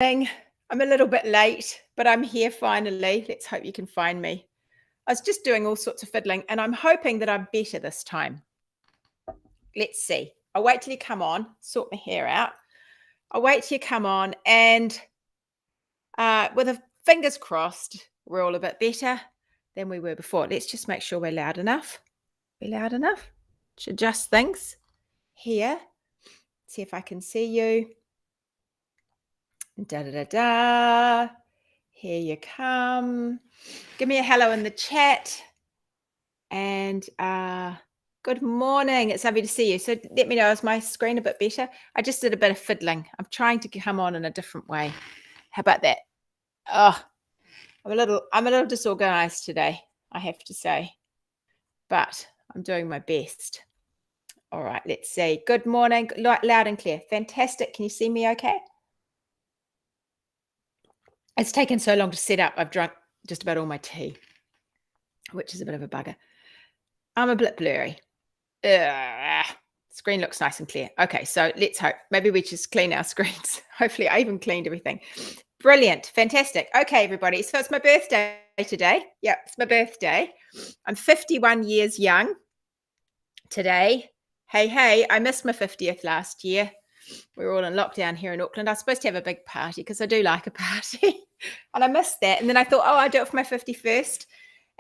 I'm a little bit late, but I'm here finally. Let's hope you can find me. I was just doing all sorts of fiddling, and I'm hoping that I'm better this time. Let's see. I'll wait till you come on, sort my hair out. I'll wait till you come on, and with the fingers crossed, we're all a bit better than we were before. Let's just make sure we're loud enough. We're loud enough. Should adjust things here. See if I can see you. Da da da da. Here you come. Give me a hello in the chat. And good morning. It's lovely to see you. So let me know, is my screen a bit better? I just did a bit of fiddling. I'm trying to come on in a different way. How about that? Oh, I'm a little disorganized today, I have to say. But I'm doing my best. All right, let's see. Good morning. Loud and clear. Fantastic. Can you see me okay? It's taken so long to set up. I've drunk just about all my tea, which is a bit of a bugger. I'm a bit blurry. Screen looks nice and clear. Okay, so let's hope. Maybe we just clean our screens. Hopefully, I even cleaned everything. Brilliant. Fantastic. Okay, everybody. So it's my birthday today. Yeah, it's my birthday. I'm 51 years young today. Hey, I missed my 50th last year. We were all in lockdown here in Auckland. I was supposed to have a big party because I do like a party. And I missed that. And then I thought, I'll do it for my 51st.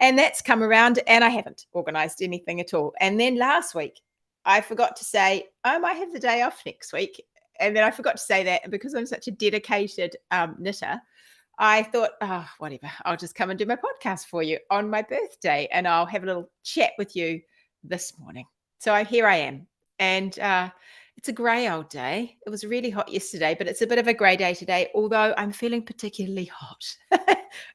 And that's come around, and I haven't organised anything at all. And then last week, I forgot to say, I might have the day off next week. And then I forgot to say that. And because I'm such a dedicated knitter, I thought, whatever, I'll just come and do my podcast for you on my birthday. And I'll have a little chat with you this morning. So here I am. And it's a grey old day. It was really hot yesterday, but it's a bit of a grey day today, although I'm feeling particularly hot,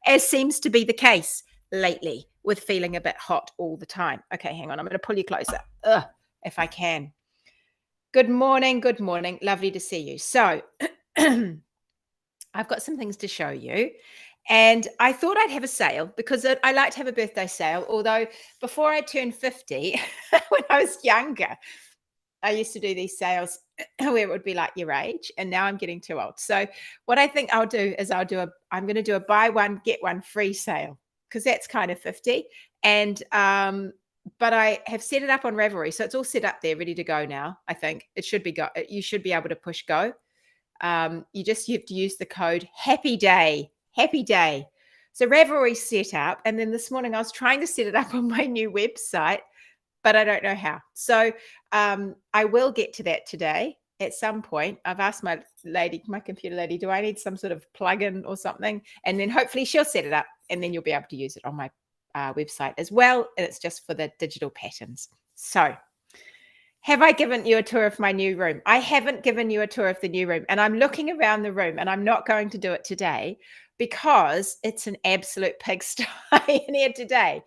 as seems to be the case lately with feeling a bit hot all the time. Okay, hang on. I'm going to pull you closer if I can. Good morning. Good morning. Lovely to see you. So I've got some things to show you. And I thought I'd have a sale because I like to have a birthday sale. Although before I turned 50, when I was younger, I used to do these sales where it would be like your age, and now I'm getting too old. So what I think I'll do is I'm going to do a buy one, get one free sale, because that's kind of 50. And but I have set it up on Ravelry, so it's all set up there, ready to go now. I think it should be you should be able to push go. You have to use the code Happy Day. So Ravelry set up, and then this morning I was trying to set it up on my new website, but I don't know how. So I will get to that today at some point. I've asked my computer lady, do I need some sort of plugin or something? And then hopefully she'll set it up, and then you'll be able to use it on my website as well. And it's just for the digital patterns. So have I given you a tour of my new room? I haven't given you a tour of the new room. And I'm looking around the room, and I'm not going to do it today because it's an absolute pigsty in here today.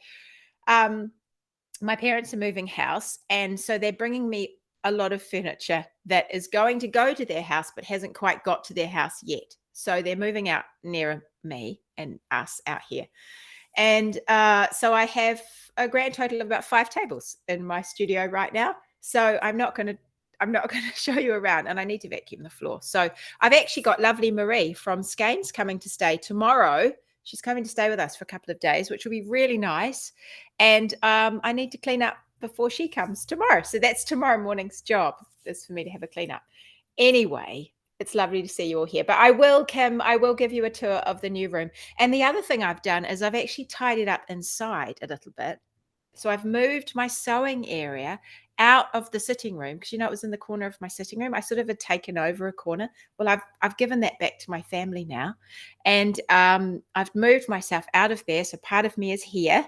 My parents are moving house, and so they're bringing me a lot of furniture that is going to go to their house but hasn't quite got to their house yet. So they're moving out nearer me and us out here. And so I have a grand total of about 5 tables in my studio right now. So I'm not going to show you around, and I need to vacuum the floor. So I've actually got lovely Marie from Skeins coming to stay tomorrow. She's coming to stay with us for a couple of days, which will be really nice. And I need to clean up before she comes tomorrow. So that's tomorrow morning's job, is for me to have a clean up. Anyway, it's lovely to see you all here. But I will give you a tour of the new room. And the other thing I've done is I've actually tidied up inside a little bit. So I've moved my sewing area out of the sitting room, because it was in the corner of my sitting room. I sort of had taken over a corner. Well, I've given that back to my family now, and I've moved myself out of there. So part of me is here,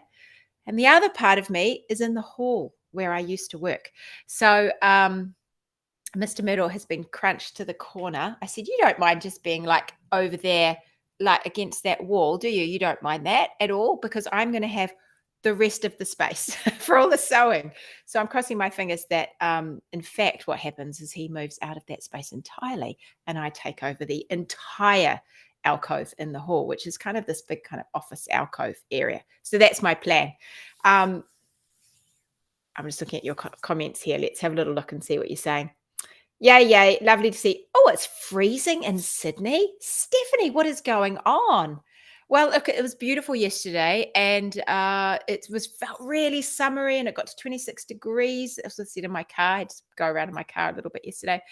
and the other part of me is in the hall where I used to work. So Mr. Myrtle has been crunched to the corner. I said, you don't mind just being like over there, like against that wall, do you? You don't mind that at all, because I'm going to have the rest of the space for all the sewing. So I'm crossing my fingers that in fact what happens is he moves out of that space entirely, and I take over the entire alcove in the hall, which is kind of this big kind of office alcove area. So that's my plan. I'm just looking at your comments here. Let's have a little look and see what you're saying. Yeah, yeah, lovely to see. Oh, it's freezing in Sydney. Stephanie, what is going on? Well, look, it was beautiful yesterday, and it was felt really summery, and it got to 26 degrees. As I said in my car, I just go around in my car a little bit yesterday,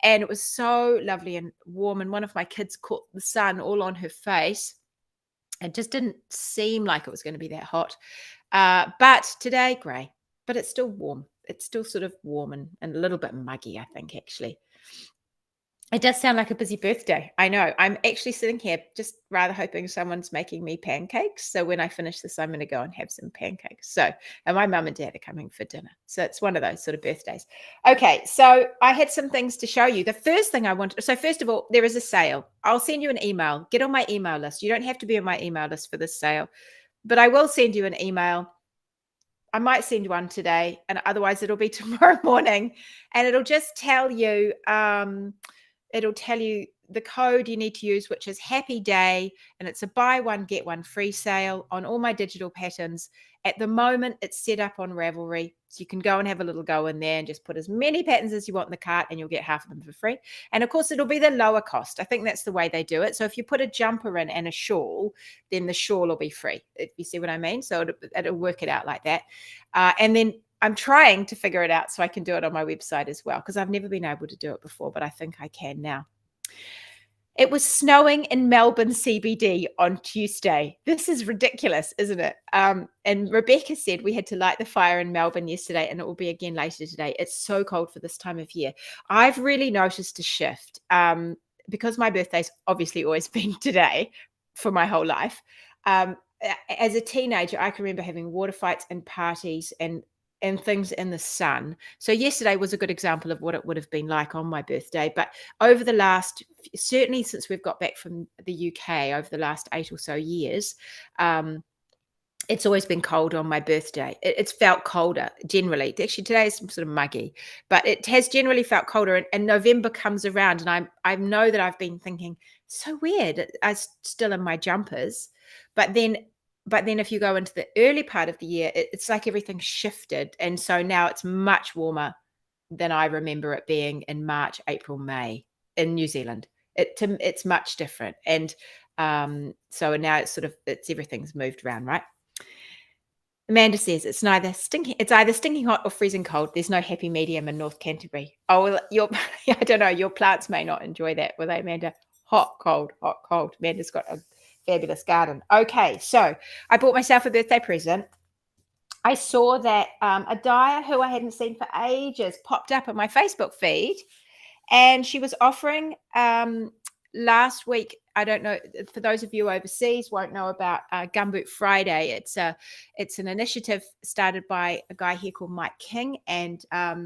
and it was so lovely and warm. And one of my kids caught the sun all on her face. It just didn't seem like it was going to be that hot. But today, grey, but it's still warm. It's still sort of warm and a little bit muggy, I think, actually. It does sound like a busy birthday. I know. I'm actually sitting here just rather hoping someone's making me pancakes. So when I finish this, I'm going to go and have some pancakes. So, and my mum and dad are coming for dinner. So it's one of those sort of birthdays. Okay. So I had some things to show you. The first thing I want, so first of all, there is a sale. I'll send you an email. Get on my email list. You don't have to be on my email list for this sale, but I will send you an email. I might send one today, and otherwise it'll be tomorrow morning, and it'll tell you the code you need to use, which is Happy Day, and it's a buy one get one free sale on all my digital patterns. At the moment, it's set up on Ravelry, so you can go and have a little go in there and just put as many patterns as you want in the cart, and you'll get half of them for free. And of course, it'll be the lower cost. I think that's the way they do it. So if you put a jumper in and a shawl, then the shawl will be free. If you see what I mean? So it'll work it out like that. And then I'm trying to figure it out so I can do it on my website as well, because I've never been able to do it before, but I think I can now. It was snowing in Melbourne CBD on Tuesday. This is ridiculous, isn't it? And Rebecca said we had to light the fire in Melbourne yesterday, and it will be again later today. It's so cold for this time of year. I've really noticed a shift because my birthday's obviously always been today for my whole life. As a teenager, I can remember having water fights and parties and things in the sun. So yesterday was a good example of what it would have been like on my birthday. But over the last, certainly since we've got back from the UK, over the last 8 or so years, it's always been cold on my birthday. It's felt colder generally. Actually, today is sort of muggy, but it has generally felt colder. And November comes around, and I know that I've been thinking, so weird. I'm still in my jumpers, but then if you go into the early part of the year, it's like everything shifted, and so now it's much warmer than I remember it being in March, April, May in New Zealand. It's much different, and so now it's everything's moved around, right? Amanda says it's either stinking hot or freezing cold. There's no happy medium in North Canterbury. Oh, well, I don't know. Your plants may not enjoy that, will they, Amanda? Hot, cold, hot, cold. Amanda's got a fabulous garden. Okay, so I bought myself a birthday present. I saw that a dyer who I hadn't seen for ages popped up on my Facebook feed, and she was offering last week. I don't know, for those of you overseas won't know about Gumboot Friday. It's an initiative started by a guy here called Mike King, and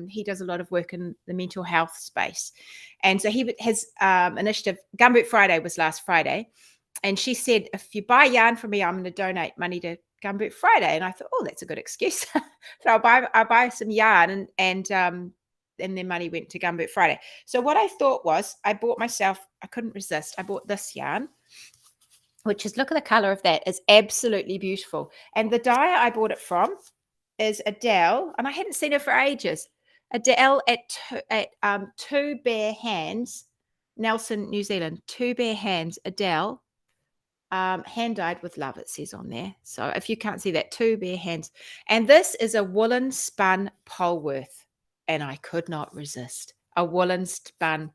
he does a lot of work in the mental health space. And so he has initiative. Gumboot Friday was last Friday, and she said, if you buy yarn from me, I'm going to donate money to Gumboot Friday. And I thought, oh, that's a good excuse. So I'll buy some yarn, and then money went to Gumboot Friday. So what I thought was, I couldn't resist. I bought this yarn, which is, look at the color of that. It's absolutely beautiful. And the dyer I bought it from is Adele, and I hadn't seen her for ages. Adele at Two Bare Hands, Nelson, New Zealand. Two Bare Hands, Adele. Hand dyed with love, it says on there. So if you can't see that, Two Bare Hands. And this is a woolen spun Polworth, and I could not resist. A woolen spun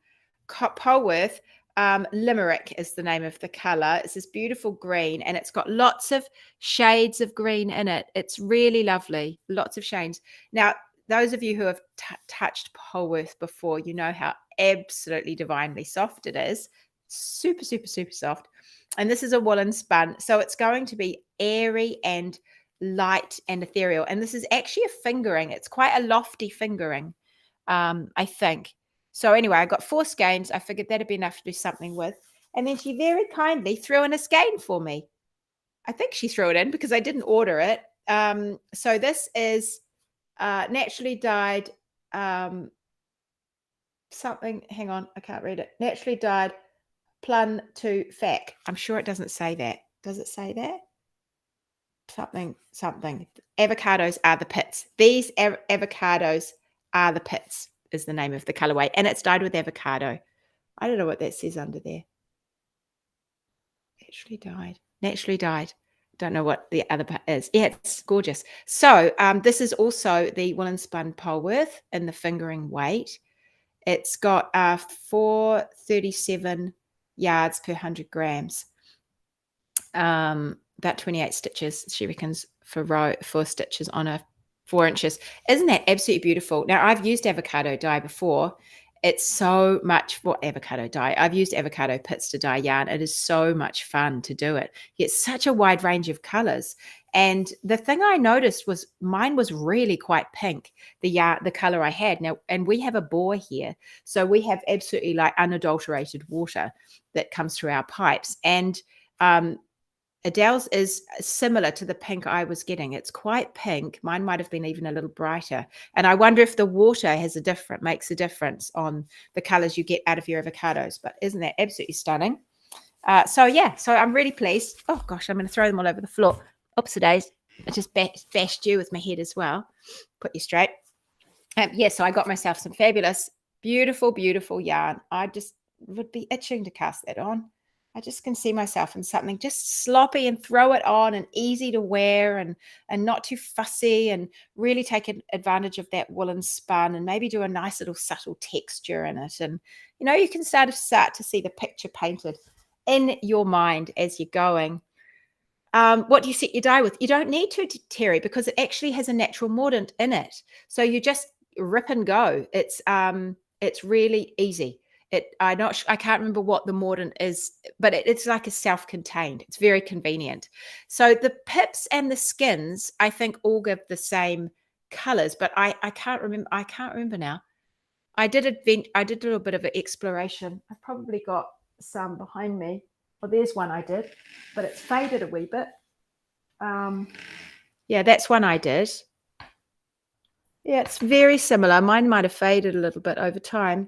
Polworth. Limerick is the name of the color. It's this beautiful green, and it's got lots of shades of green in it. It's really lovely. Lots of shades. Now, those of you who have touched Polworth before, you know how absolutely divinely soft it is. Super, super, super soft. And this is a woolen spun, so it's going to be airy and light and ethereal. And this is actually a fingering. It's quite a lofty fingering, I think. So anyway, I got 4 skeins. I figured that'd be enough to do something with. And then she very kindly threw in a skein for me. I think she threw it in because I didn't order it. So this is naturally dyed something. Hang on, I can't read it. Naturally dyed plum to fac. I'm sure it doesn't say that. Does it say that? Something. Avocados are the pits. These avocados are the pits is the name of the colorway, and it's dyed with avocado. I don't know what that says under there. Naturally dyed. Don't know what the other part is. Yeah, it's gorgeous. So this is also the Wool & Spun Polworth in the fingering weight. It's got 437 yards per 100 grams. About 28 stitches, she reckons, for stitches on a 4 inches. Isn't that absolutely beautiful? Now, I've used avocado dye before. It's so much for avocado dye. I've used avocado pits to dye yarn. It is so much fun to do it. It's such a wide range of colors. And the thing I noticed was mine was really quite pink, the color I had. Now, and we have a bore here. So we have absolutely like unadulterated water that comes through our pipes. And Adele's is similar to the pink I was getting. It's quite pink. Mine might have been even a little brighter. And I wonder if the water makes a difference on the colors you get out of your avocados. But isn't that absolutely stunning? So I'm really pleased. Oh gosh, I'm going to throw them all over the floor. Oops-a-days. I just bashed you with my head as well. Put you straight. So I got myself some fabulous, beautiful, beautiful yarn. I just would be itching to cast that on. I just can see myself in something just sloppy and throw it on and easy to wear and not too fussy, and really take advantage of that Wool & Spun and maybe do a nice little subtle texture in it. And, you can start to see the picture painted in your mind as you're going. What do you set your dye with? You don't need to, Terry, because it actually has a natural mordant in it. So you just rip and go. It's really easy. I can't remember what the mordant is, but it's like a self-contained. It's very convenient. So the pips and the skins, I think, all give the same colors, but I can't remember. I can't remember now. I did a little bit of an exploration. I've probably got some behind me. Well, there's one I did, but it's faded a wee bit. Yeah, that's one I did. Yeah, it's very similar. Mine might have faded a little bit over time.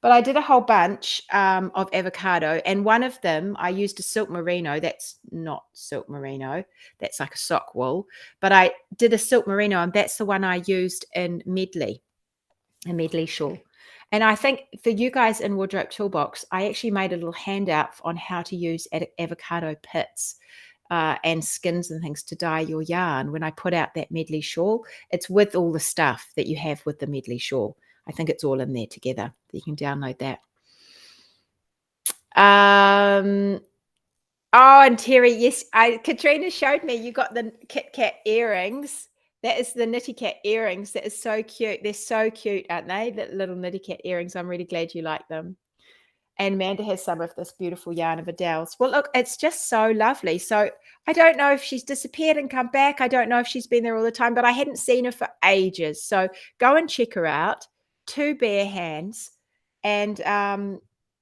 But I did a whole bunch of avocado, and one of them I used a silk merino. That's not silk merino. That's like a sock wool. But I did a silk merino, and that's the one I used in Medley, a Medley shawl. And I think for you guys in Wardrobe Toolbox, I actually made a little handout on how to use avocado pits and skins and things to dye your yarn. When I put out that Medley shawl, it's with all the stuff that you have with the Medley shawl. I think it's all in there together. You can download that. And Terry, yes, Katrina showed me you got the Kit Kat earrings. That is the Knitty Cat earrings. That is so cute. They're so cute, aren't they? The little Knitty Cat earrings. I'm really glad you like them. And Amanda has some of this beautiful yarn of Adele's. Well, look, it's just so lovely. So I don't know if she's disappeared and come back. I don't know if she's been there all the time, but I hadn't seen her for ages. So go and check her out. 2 bare hands. And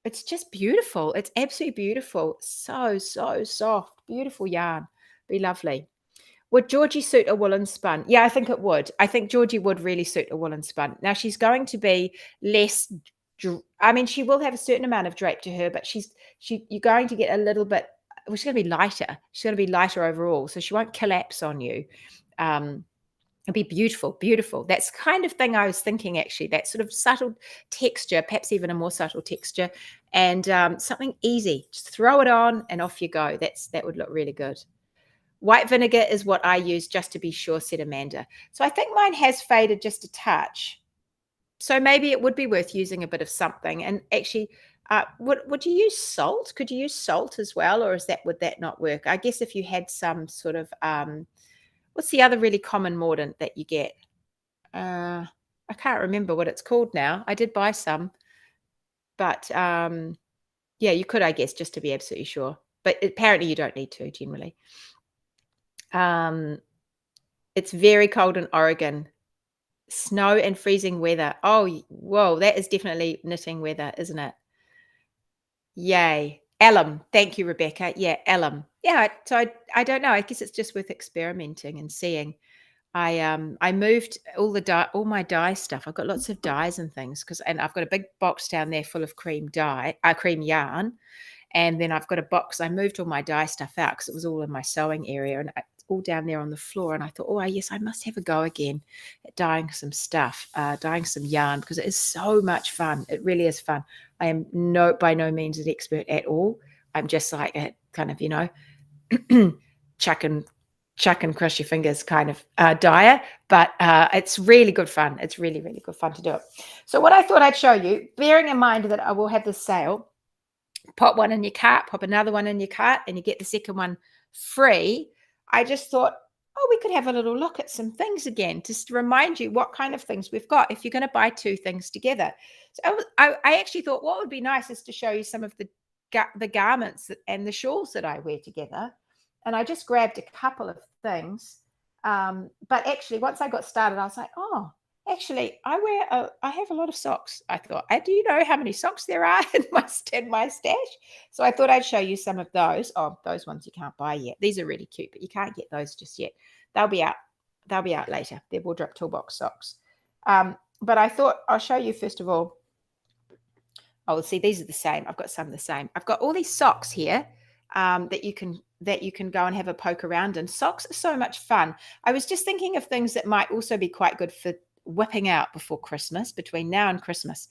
it's just beautiful. It's absolutely beautiful. So soft. Beautiful yarn. Be lovely. Would Georgie suit a Wool & Spun? Yeah, I think it would. I think Georgie would really suit a Wool & Spun. Now, she's going to be less, I mean, she will have a certain amount of drape to her, but you're going to get a little bit, well, she's going to be lighter. She's going to be lighter overall, so she won't collapse on you. It'd be beautiful, beautiful. That's the kind of thing I was thinking, actually, that sort of subtle texture, perhaps even a more subtle texture, and something easy. Just throw it on and off you go. That would look really good. White vinegar is what I use just to be sure, said Amanda. So I think mine has faded just a touch. So maybe it would be worth using a bit of something. And actually, would you use salt? Could you use salt as well, or would that not work? I guess if you had some sort of what's the other really common mordant that you get? I can't remember what it's called now. I did buy some, but yeah, you could, I guess, just to be absolutely sure. But apparently, you don't need to generally. It's very cold in Oregon. Snow and freezing weather. Oh, whoa, that is definitely knitting weather, isn't it? Yay. Alum. Thank you, Rebecca. Yeah, alum. Yeah, so I don't know. I guess it's just worth experimenting and seeing. I moved all my dye stuff. I've got lots of dyes and things and I've got a big box down there full of cream yarn. And then I've got a box. I moved all my dye stuff out because it was all in my sewing area, and all down there on the floor. And I thought, oh, yes, I must have a go again at dyeing some stuff, dyeing some yarn, because it is so much fun. It really is fun. I am by no means an expert at all. I'm just like a kind of, chuck and cross your fingers kind of dyer, but it's really good fun. It's really, really good fun to do it. So what I thought I'd show you, bearing in mind that I will have this sale, pop one in your cart, pop another one in your cart, and you get the second one free. I just thought, oh, we could have a little look at some things again, just to remind you what kind of things we've got if you're going to buy two things together. So I actually thought what would be nice is to show you some of the garments and the shawls that I wear together. And I just grabbed a couple of things. But actually, once I got started, I was like, oh, actually, I have a lot of socks. I thought, do you know how many socks there are in my stash? So I thought I'd show you some of those. Oh, those ones you can't buy yet. These are really cute, but you can't get those just yet. They'll be out. They'll be out later. They're Wardrobe Toolbox socks. But I thought I'll show you first of all. Oh, see, these are the same. I've got some the same. I've got all these socks here that you can go and have a poke around in. Socks are so much fun. I was just thinking of things that might also be quite good for whipping out before Christmas, between now and Christmas.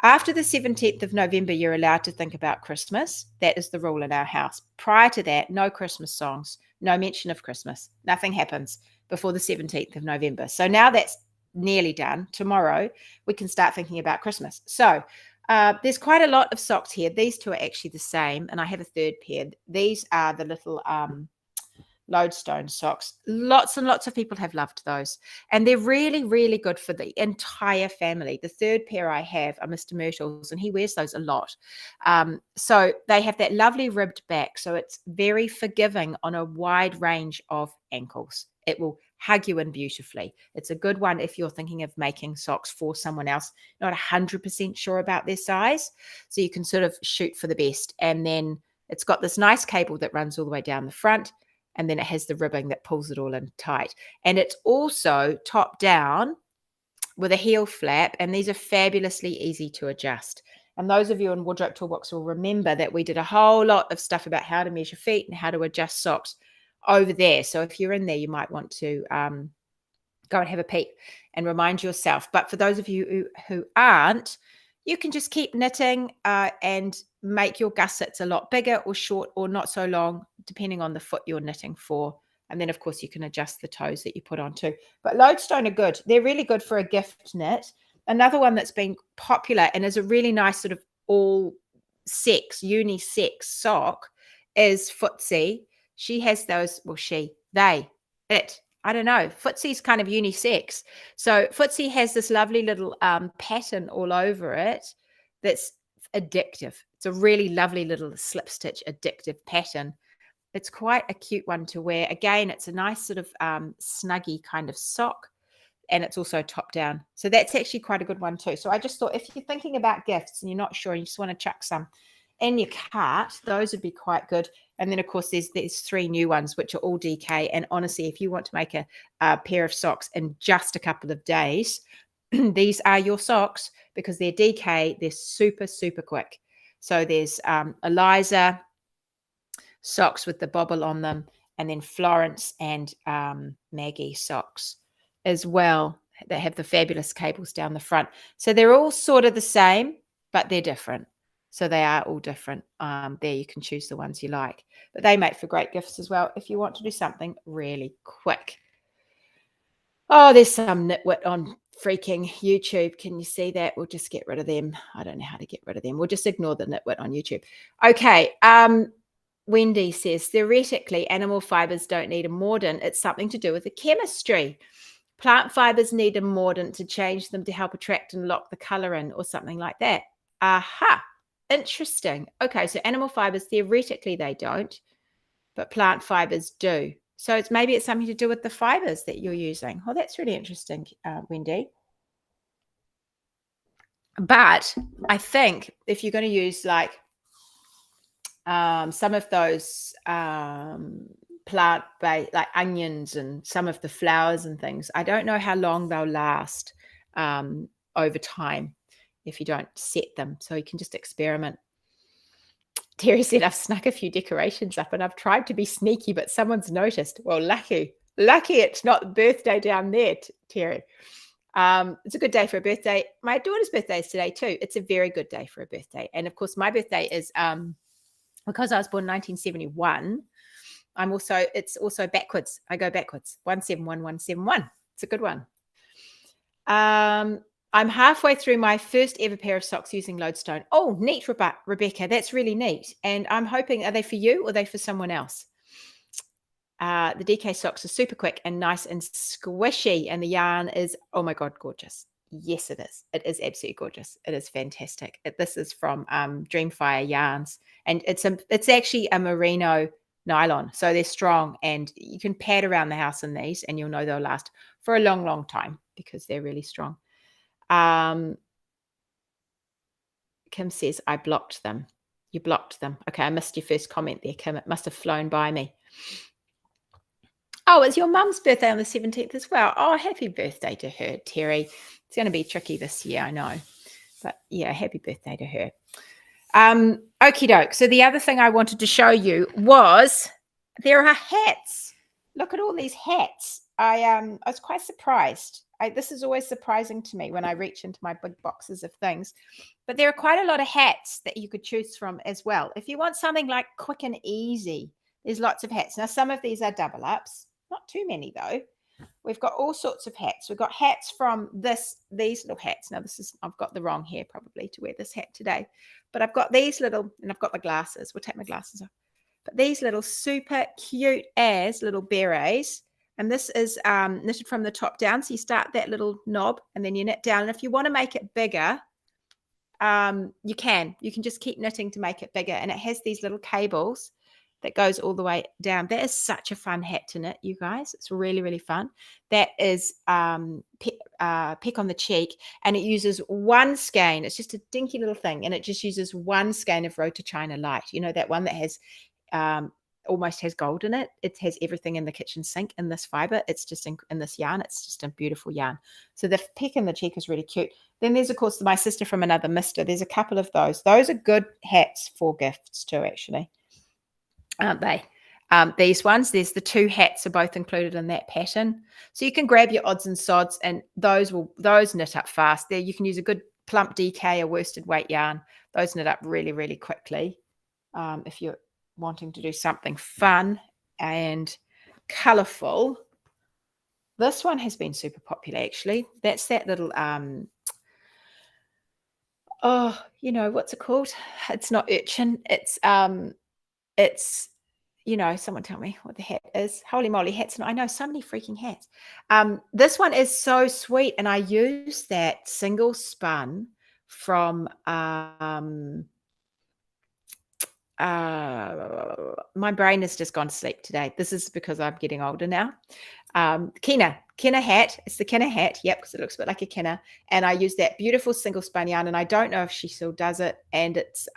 After the 17th of November, you're allowed to think about Christmas. That is the rule in our house. Prior to that, no Christmas songs, no mention of Christmas. Nothing happens before the 17th of November. So now that's nearly done. Tomorrow, we can start thinking about Christmas. So there's quite a lot of socks here. These two are actually the same, and I have a third pair. These are the little Lodestone socks. Lots and lots of people have loved those, and they're really, really good for the entire family. The third pair I have are Mr. Myrtle's, and he wears those a lot. So they have that lovely ribbed back, so it's very forgiving on a wide range of ankles. It will hug you in beautifully. It's a good one if you're thinking of making socks for someone else, not 100% sure about their size. So you can sort of shoot for the best. And then it's got this nice cable that runs all the way down the front. And then it has the ribbing that pulls it all in tight. And it's also top down with a heel flap. And these are fabulously easy to adjust. And those of you in Wardrobe Toolbox will remember that we did a whole lot of stuff about how to measure feet and how to adjust socks over there. So if you're in there, you might want to go and have a peek and remind yourself. But for those of you who aren't, you can just keep knitting and make your gussets a lot bigger or short or not so long, depending on the foot you're knitting for. And then, of course, you can adjust the toes that you put on too. But Lodestone are good. They're really good for a gift knit. Another one that's been popular and is a really nice sort of all-sex, unisex sock is Footsie. She has those, well, I don't know. Footsy's kind of unisex. So Footsie has this lovely little pattern all over it that's addictive. It's a really lovely little slip stitch addictive pattern. It's quite a cute one to wear. Again, it's a nice sort of snuggy kind of sock, and it's also top down. So that's actually quite a good one too. So I just thought if you're thinking about gifts and you're not sure and you just want to chuck some in your cart, those would be quite good. And then, of course, there's three new ones, which are all DK. And honestly, if you want to make a pair of socks in just a couple of days, these are your socks because they're DK. They're super, super quick. So there's Eliza socks with the bobble on them, and then Florence and Maggie socks as well. They have the fabulous cables down the front. So they're all sort of the same, but they're different. So they are all different. There you can choose the ones you like. But they make for great gifts as well if you want to do something really quick. Oh, there's some nitwit on freaking YouTube. Can you see that? We'll just get rid of them. I don't know how to get rid of them. We'll just ignore the nitwit on YouTube. Okay. Wendy says, theoretically, animal fibers don't need a mordant. It's something to do with the chemistry. Plant fibers need a mordant to change them to help attract and lock the color in or something like that. Aha. Interesting. Okay, so animal fibers, theoretically, they don't, but plant fibers do. So maybe it's something to do with the fibers that you're using. Oh, that's really interesting, Wendy. But I think if you're going to use like some of those plant-based, like onions and some of the flowers and things, I don't know how long they'll last over time if you don't set them. So you can just experiment. Terry said, I've snuck a few decorations up and I've tried to be sneaky, but someone's noticed. Well, lucky it's not birthday down there, Terry. It's a good day for a birthday. My daughter's birthday is today too. It's a very good day for a birthday. And of course, my birthday is because I was born in 1971. It's also backwards. I go backwards. 171171. It's a good one. I'm halfway through my first ever pair of socks using Lodestone. Oh, neat, Rebecca. That's really neat. And I'm hoping, are they for you or are they for someone else? The DK socks are super quick and nice and squishy. And the yarn is, oh my God, gorgeous. Yes, it is. It is absolutely gorgeous. It is fantastic. This is from Dreamfire Yarns. And it's actually a merino nylon. So they're strong and you can pad around the house in these and you'll know they'll last for a long, long time because they're really strong. Kim says, I blocked them. You blocked them. Okay, I missed your first comment there, Kim. It must have flown by me. Oh, it's your mum's birthday on the 17th as well. Oh, happy birthday to her, Terry. It's going to be tricky this year, I know. But yeah, happy birthday to her. Okie doke. So the other thing I wanted to show you was there are hats. Look at all these hats. I was quite surprised. This is always surprising to me when I reach into my big boxes of things. But there are quite a lot of hats that you could choose from as well. If you want something like quick and easy, there's lots of hats. Now, some of these are double ups. Not too many, though. We've got all sorts of hats. We've got hats from these little hats. Now, I've got the wrong hair probably to wear this hat today. But I've got these little, and I've got my glasses. We'll take my glasses off. But these little super cute as little berets. And this is knitted from the top down. So you start that little knob and then you knit down. And if you want to make it bigger, you can just keep knitting to make it bigger. And it has these little cables that goes all the way down. That is such a fun hat to knit, you guys. It's really, really fun. That is Peck on the Cheek, and it uses one skein. It's just a dinky little thing, and it just uses one skein of Road to China Light. You know, that one that has almost has gold in it. It has everything in the kitchen sink in this fiber. It's just in this yarn. It's just a beautiful yarn. So the Peck on the Cheek is really cute. Then there's, of course, my sister from another mister. There's a couple of those. Those are good hats for gifts too, actually. Aren't they? These ones, there's the two hats are both included in that pattern. So you can grab your odds and sods and those knit up fast. There you can use a good plump DK or worsted weight yarn. Those knit up really, really quickly. If you're wanting to do something fun and colourful. This one has been super popular, actually. That's that little, you know, what's it called? It's not urchin. It's, you know, someone tell me what the hat is. Holy moly, hats. I know so many freaking hats. This one is so sweet. And I use that single spun from, my brain has just gone to sleep today. This is because I'm getting older now. Kenna hat. It's the Kenna hat. Yep, because it looks a bit like a Kenna. And I use that beautiful single spun yarn. And I don't know if she still does it. And it's,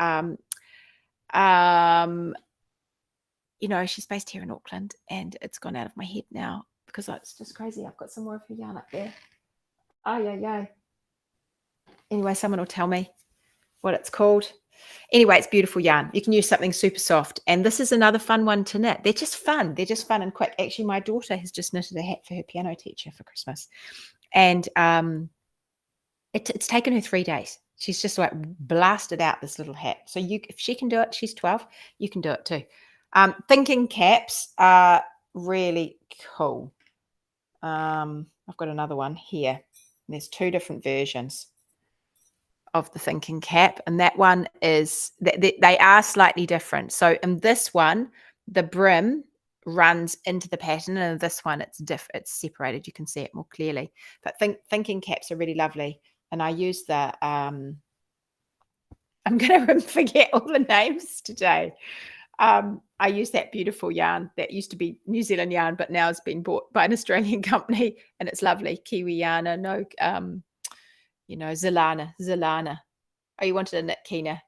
you know, she's based here in Auckland, and it's gone out of my head now because it's just crazy. I've got some more of her yarn up there. Oh, yeah. Anyway, someone will tell me what it's called. Anyway, it's beautiful yarn. You can use something super soft. And this is another fun one to knit. They're just fun. They're just fun and quick. Actually, my daughter has just knitted a hat for her piano teacher for Christmas. And it's taken her 3 days. She's just like blasted out this little hat. So if she can do it, she's 12, you can do it too. Thinking caps are really cool. I've got another one here. There's two different versions of the thinking cap, and that one is they are slightly different. So in this one, the brim runs into the pattern, and in this one it's separated. You can see it more clearly. But thinking caps are really lovely, and I use the I'm going to forget all the names today. I use that beautiful yarn that used to be New Zealand yarn, but now it's been bought by an Australian company, and it's lovely. Kiwi yarn, you know, Zilana. Oh, you wanted a knit, Kina?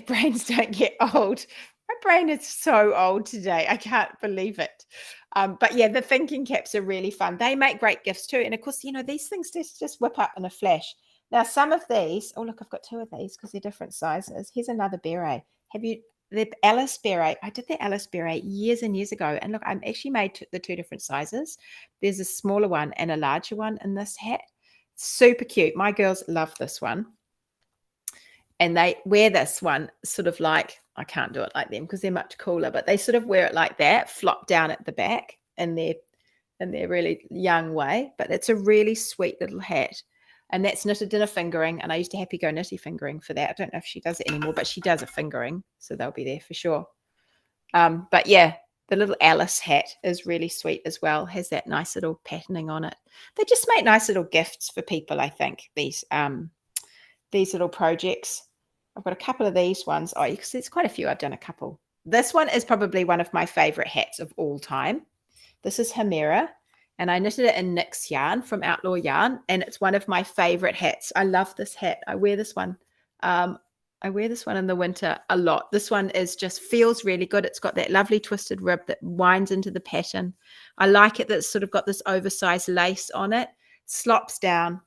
Brains don't get old. My brain is so old today. I can't believe it. But yeah, the thinking caps are really fun. They make great gifts too. And of course, you know, these things just whip up in a flash. Now, some of these, oh, look, I've got two of these because they're different sizes. Here's another beret. the Alice Beret? I did the Alice Beret years and years ago. And look, I'm actually made the two different sizes. There's a smaller one and a larger one in this hat. Super cute. My girls love this one. And they wear this one sort of like, I can't do it like them because they're much cooler, but they sort of wear it like that, flop down at the back in their really young way. But it's a really sweet little hat. And that's knitted in a fingering. And I used to Happy Go Knitty fingering for that. I don't know if she does it anymore, but she does a fingering. So they'll be there for sure. But yeah, the little Alice hat is really sweet as well. Has that nice little patterning on it. They just make nice little gifts for people, I think, these little projects. I've got a couple of these ones. Oh, you can see it's quite a few. I've done a couple. This one is probably one of my favorite hats of all time. This is Hemera, and I knitted it in Nyx yarn from Outlaw Yarn, and it's one of my favorite hats. I love this hat. I wear this one. I wear this one in the winter a lot. This one just feels really good. It's got that lovely twisted rib that winds into the pattern. I like it that it's sort of got this oversized lace on it. Slops down.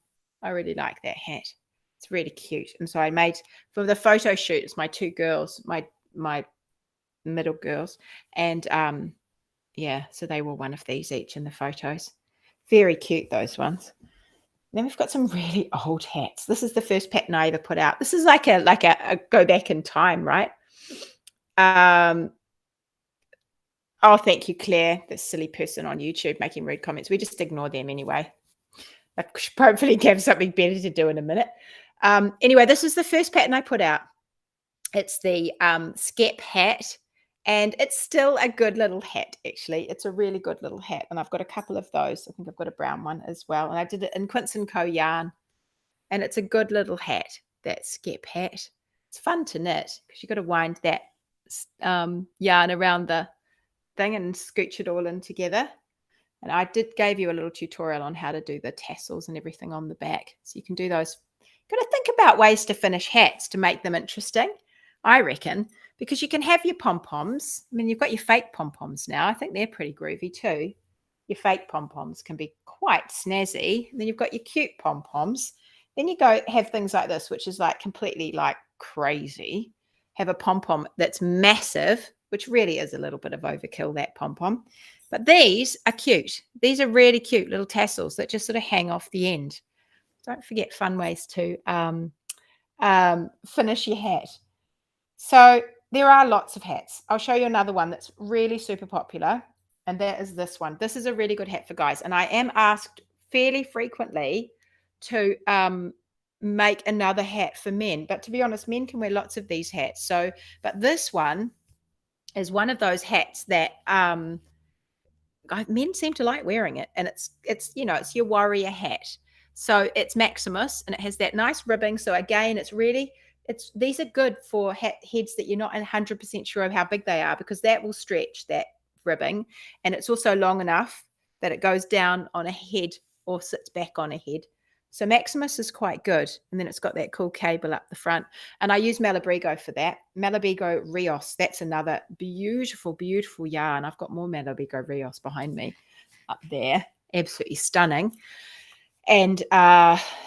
I really like that hat. It's really cute. And so I made, for the photo shoot, it's my two girls, my middle girls. And yeah, so they wore one of these each in the photos. Very cute, those ones. Then we've got some really old hats. This is the first pattern I ever put out. This is like a go back in time, right? Oh, thank you, Claire, the silly person on YouTube making rude comments. We just ignore them anyway. I should probably have something better to do in a minute. Anyway, this is the first pattern I put out. It's the Skep hat, and it's still a good little hat, actually. It's a really good little hat, and I've got a couple of those. I think I've got a brown one as well, and I did it in Quince & Co yarn, and it's a good little hat, that Skep hat. It's fun to knit because you've got to wind that yarn around the thing and scooch it all in together. And I gave you a little tutorial on how to do the tassels and everything on the back. So you can do those. Got to think about ways to finish hats to make them interesting, I reckon, because you can have your pom-poms. I mean, you've got your fake pom-poms now. I think they're pretty groovy too. Your fake pom-poms can be quite snazzy. And then you've got your cute pom-poms. Then you go have things like this, which is like completely like crazy. Have a pom-pom that's massive, which really is a little bit of overkill, that pom-pom. But these are cute. These are really cute little tassels that just sort of hang off the end. Don't forget fun ways to finish your hat. So there are lots of hats. I'll show you another one that's really super popular, and that is this one. This is a really good hat for guys, and I am asked fairly frequently to make another hat for men. But to be honest, men can wear lots of these hats. So, but this one is one of those hats that men seem to like wearing it, and it's your warrior hat. So it's Maximus, and it has that nice ribbing. So again, these are good for heads that you're not 100% sure of how big they are, because that will stretch that ribbing, and it's also long enough that it goes down on a head or sits back on a head. So Maximus is quite good, and then it's got that cool cable up the front. And I use Malabrigo for that. Malabrigo Rios, that's another beautiful, beautiful yarn. I've got more Malabrigo Rios behind me up there. Absolutely stunning. And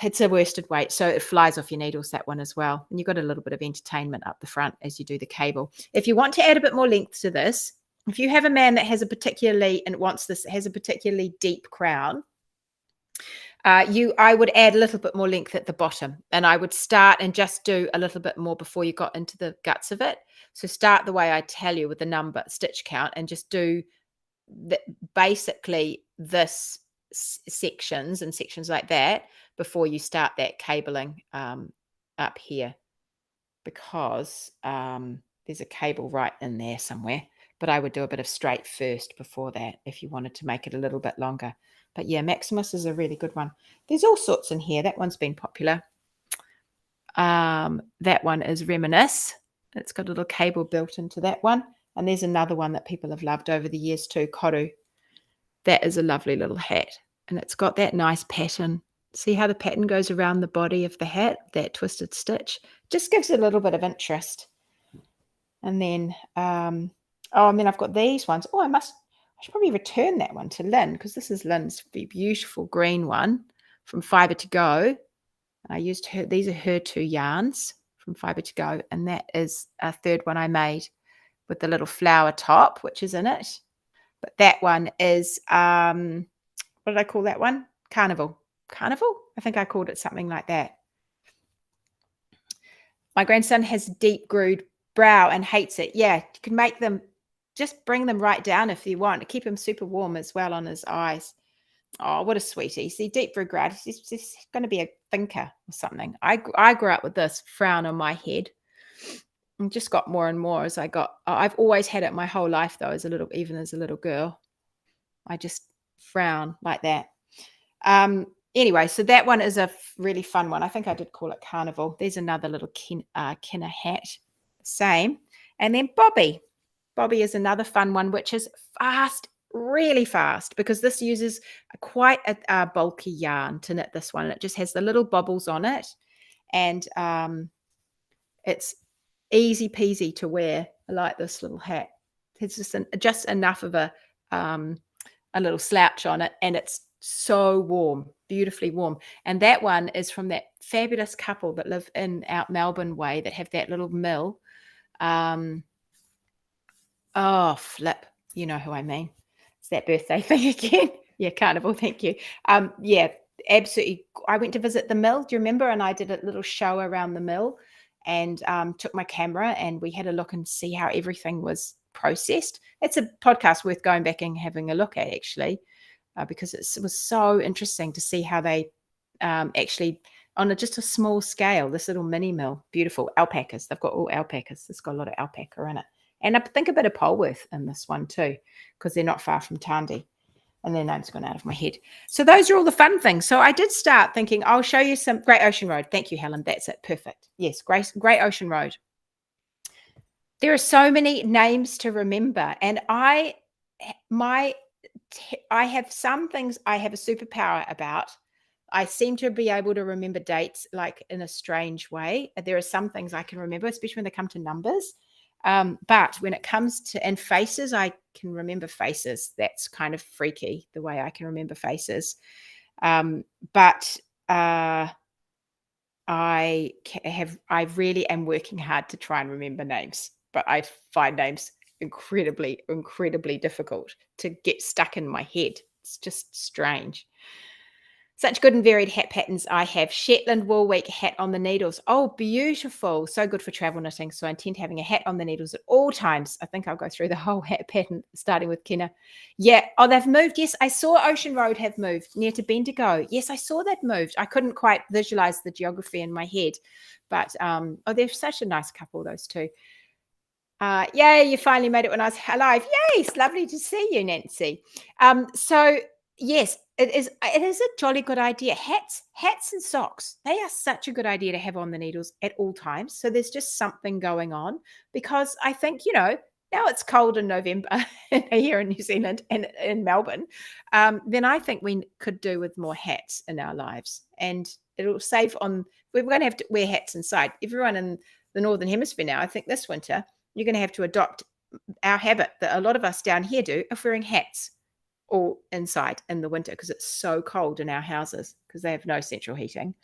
it's a worsted weight, so it flies off your needles, that one as well. And you've got a little bit of entertainment up the front as you do the cable. If you want to add a bit more length to this, if you have a man that has a particularly deep crown, I would add a little bit more length at the bottom, and I would start and just do a little bit more before you got into the guts of it. So start the way I tell you with the number stitch count, and just do basically this sections and sections like that before you start that cabling up here, because there's a cable right in there somewhere. But I would do a bit of straight first before that if you wanted to make it a little bit longer. But yeah, Maximus is a really good one. There's all sorts in here. That one's been popular. That one is Reminisce. It's got a little cable built into that one. And there's another one that people have loved over the years too, Koru. That is a lovely little hat. And it's got that nice pattern. See how the pattern goes around the body of the hat, that twisted stitch? Just gives it a little bit of interest. And then, and then I've got these ones. Oh, I should probably return that one to Lynn, because this is Lynn's beautiful green one from Fibre to Go. I used these are her two yarns from Fibre to Go, and that is a third one I made with the little flower top, which is in it. But that one is, what did I call that one? Carnival. Carnival? I think I called it something like that. My grandson has deep grooved brow and hates it. Yeah, you can make them, just bring them right down if you want. Keep him super warm as well on his eyes. Oh, what a sweetie. See, deep brow, he's going to be a thinker or something. I grew up with this frown on my head and just got more and more as I got. I've always had it my whole life, though, even as a little girl. I just frown like that. Anyway, so that one is a really fun one. I think I did call it Carnival. There's another little Kinner hat. Same. And then Bobby. Bobby is another fun one, which is fast, really fast, because this uses quite a bulky yarn to knit this one. It just has the little bobbles on it. And it's easy peasy to wear. I like this little hat. It's just enough of a little slouch on it, and it's so warm, beautifully warm. And that one is from that fabulous couple that live in out Melbourne way that have that little mill. Oh, flip. You know who I mean. It's that birthday thing again. Yeah, Carnival, thank you. Yeah, absolutely. I went to visit the mill, do you remember? And I did a little show around the mill and took my camera and we had a look and see how everything was processed. It's a podcast worth going back and having a look at, actually. Because it was so interesting to see how they actually, on just a small scale, this little mini mill, beautiful alpacas. They've got all alpacas. It's got a lot of alpaca in it. And I think a bit of Polworth in this one too, because they're not far from Tandy. And their name's gone out of my head. So those are all the fun things. So I did start thinking, I'll show you some Great Ocean Road. Thank you, Helen. That's it. Perfect. Yes, Great Ocean Road. There are so many names to remember. And I have some things I have a superpower about. I seem to be able to remember dates like in a strange way. There are some things I can remember, especially when they come to numbers. But when it comes to and faces, I can remember faces. That's kind of freaky the way I can remember faces. But I really am working hard to try and remember names, but I find names incredibly, incredibly difficult to get stuck in my head. It's just strange. Such good and varied hat patterns I have. Shetland Woolweek hat on the needles. Oh, beautiful. So good for travel knitting. So I intend having a hat on the needles at all times. I think I'll go through the whole hat pattern, starting with Kenna. Yeah. Oh, they've moved. Yes, I saw Ocean Road have moved near to Bendigo. Yes, I saw that moved. I couldn't quite visualize the geography in my head. But, they're such a nice couple, those two. Yay, you finally made it when I was alive. Yay, it's lovely to see you, Nancy. So yes, it is a jolly good idea. Hats and socks, they are such a good idea to have on the needles at all times. So there's just something going on because I think, now it's cold in November here in New Zealand and in Melbourne. Then I think we could do with more hats in our lives, and it'll save on, we're going to have to wear hats inside. Everyone in the Northern Hemisphere now, I think this winter, you're going to have to adopt our habit that a lot of us down here do of wearing hats all inside in the winter because it's so cold in our houses because they have no central heating.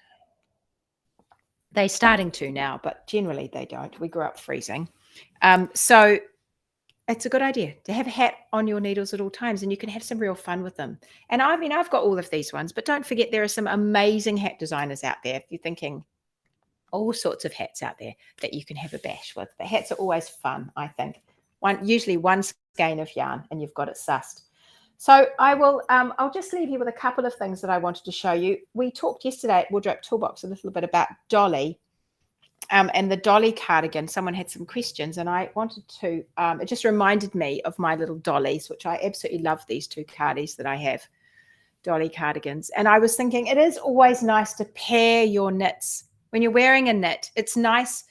They're starting to now, but generally they don't. We grew up freezing. So it's a good idea to have a hat on your needles at all times, and you can have some real fun with them. And I mean, I've got all of these ones, but don't forget there are some amazing hat designers out there. If you're thinking, all sorts of hats out there that you can have a bash with. The hats are always fun, I think. Usually one skein of yarn and you've got it sussed. So I will, I'll just leave you with a couple of things that I wanted to show you. We talked yesterday at Wardrobe Toolbox a little bit about Dolly and the Dolly cardigan. Someone had some questions and I wanted to, it just reminded me of my little Dollies, which I absolutely love, these two cardies that I have, Dolly cardigans. And I was thinking it is always nice to pair your knits. When you're wearing a knit, it's nice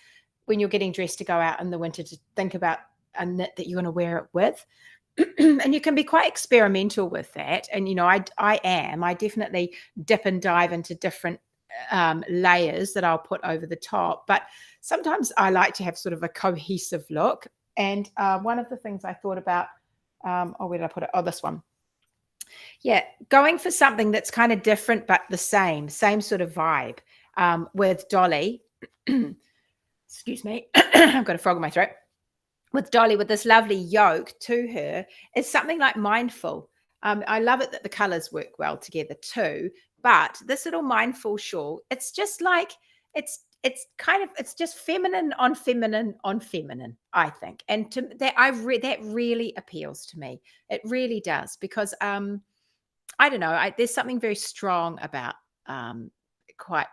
when you're getting dressed to go out in the winter to think about a knit that you're going to wear it with. And you can be quite experimental with that. And, I definitely dip and dive into different layers that I'll put over the top. But sometimes I like to have sort of a cohesive look. And one of the things I thought about, where did I put it? Oh, this one. Yeah, going for something that's kind of different but the same sort of vibe. With Dolly, excuse me, I've got a frog in my throat, with Dolly, with this lovely yoke to her, is something like mindful. I love it that the colors work well together too. But this little mindful shawl, it's just like it's just feminine on feminine on feminine, I think. And to that that really appeals to me. It really does, because I don't know, there's something very strong about quite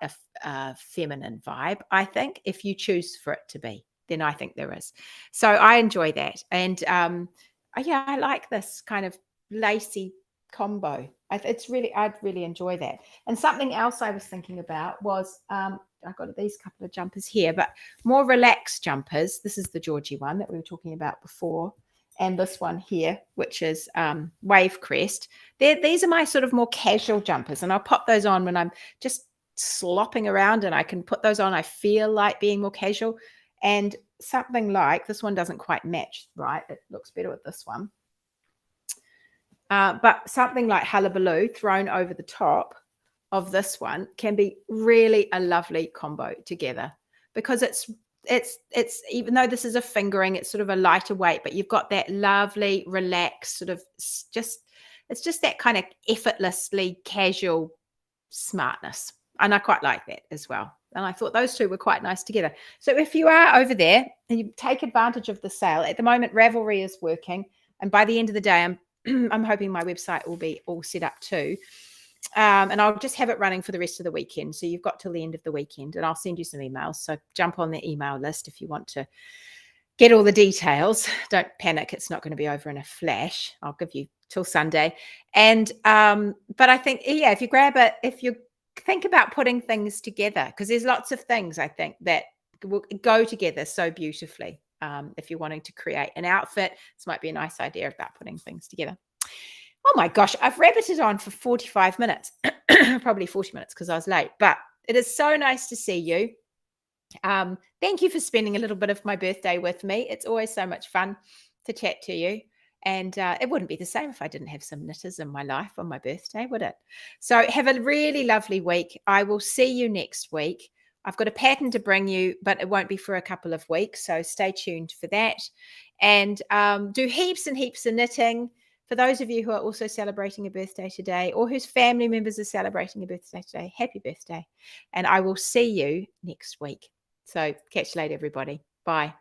a feminine vibe, I think, if you choose for it to be, then I think there is. So I enjoy that. And yeah, I like this kind of lacy combo. I'd really enjoy that. And something else I was thinking about was I've got these couple of jumpers here, but more relaxed jumpers. This is the Georgie one that we were talking about before. And this one here, which is Wave Crest. These are my sort of more casual jumpers, and I'll pop those on when I'm just slopping around, and I can put those on. I feel like being more casual. And something like this one doesn't quite match, right? It looks better with this one. But something like Hullabaloo thrown over the top of this one can be really a lovely combo together, because it's even though this is a fingering, it's sort of a lighter weight, but you've got that lovely relaxed sort of it's just that kind of effortlessly casual smartness. And I quite like that as well. And I thought those two were quite nice together. So if you are over there and you take advantage of the sale, at the moment Ravelry is working, and by the end of the day I'm hoping my website will be all set up too. And I'll just have it running for the rest of the weekend. So you've got till the end of the weekend, and I'll send you some emails. So jump on the email list if you want to get all the details. Don't panic. It's not going to be over in a flash. I'll give you till Sunday. And, but I think, yeah, if you grab it, if you think about putting things together, because there's lots of things I think that will go together so beautifully. If you're wanting to create an outfit, this might be a nice idea about putting things together. Oh my gosh, I've rabbited on for 45 minutes, probably 40 minutes because I was late, but it is so nice to see you. Thank you for spending a little bit of my birthday with me. It's always so much fun to chat to you. And it wouldn't be the same if I didn't have some knitters in my life on my birthday, would it? So have a really lovely week. I will see you next week. I've got a pattern to bring you, but it won't be for a couple of weeks. So stay tuned for that. And do heaps and heaps of knitting. For those of you who are also celebrating a birthday today, or whose family members are celebrating a birthday today, happy birthday. And I will see you next week. So catch you later, everybody. Bye.